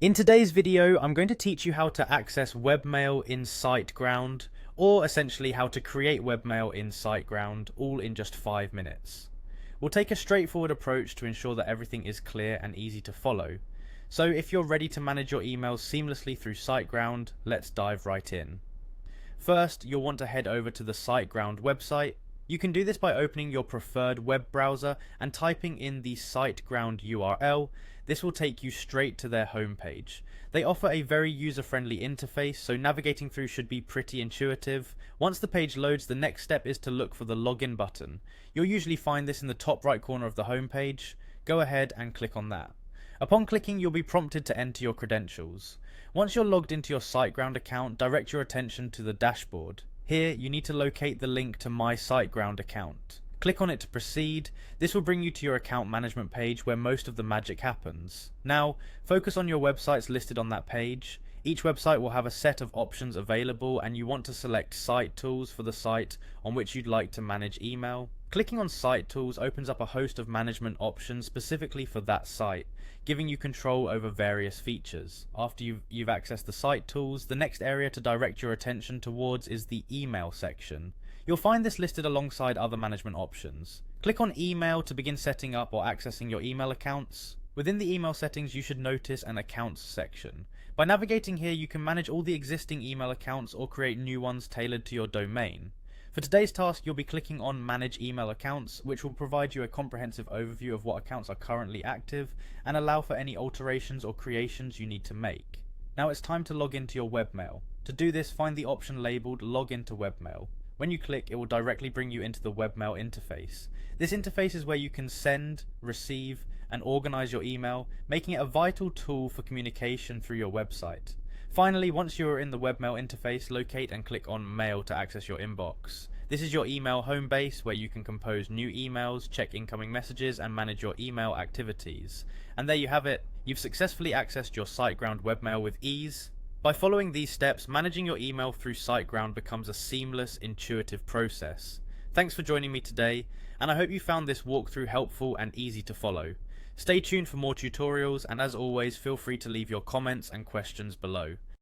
In today's video, I'm going to teach you how to access webmail in Siteground, or essentially how to create webmail in Siteground, all in just 5 minutes. We'll take a straightforward approach to ensure that everything is clear and easy to follow. So if you're ready to manage your emails seamlessly through Siteground, let's dive right in. First, you'll want to head over to the Siteground website. You can do this by opening your preferred web browser and typing in the Siteground URL. This will take you straight to their homepage. They offer a very user-friendly interface, so navigating through should be pretty intuitive. Once the page loads, the next step is to look for the login button. You'll usually find this in the top right corner of the homepage. Go ahead and click on that. Upon clicking, you'll be prompted to enter your credentials. Once you're logged into your Siteground account, direct your attention to the dashboard. Here, you need to locate the link to My Siteground account. Click on it to proceed. This will bring you to your account management page where most of the magic happens. Now, focus on your websites listed on that page. Each website will have a set of options available, and you want to select Site Tools for the site on which you'd like to manage email. Clicking on Site Tools opens up a host of management options specifically for that site, giving you control over various features. After you've accessed the Site Tools, the next area to direct your attention towards is the Email section. You'll find this listed alongside other management options. Click on Email to begin setting up or accessing your email accounts. Within the email settings, you should notice an Accounts section. By navigating here, you can manage all the existing email accounts or create new ones tailored to your domain. For today's task, you'll be clicking on Manage Email Accounts, which will provide you a comprehensive overview of what accounts are currently active and allow for any alterations or creations you need to make. Now it's time to log into your webmail. To do this, find the option labelled Log into Webmail. When you click, it will directly bring you into the webmail interface. This interface is where you can send, receive, and organize your email, making it a vital tool for communication through your website. Finally, once you are in the webmail interface, locate and click on Mail to access your inbox. This is your email home base where you can compose new emails, check incoming messages, and manage your email activities. And there you have it. You've successfully accessed your Siteground webmail with ease. By following these steps, managing your email through Siteground becomes a seamless, intuitive process. Thanks for joining me today, and I hope you found this walkthrough helpful and easy to follow. Stay tuned for more tutorials, and as always, feel free to leave your comments and questions below.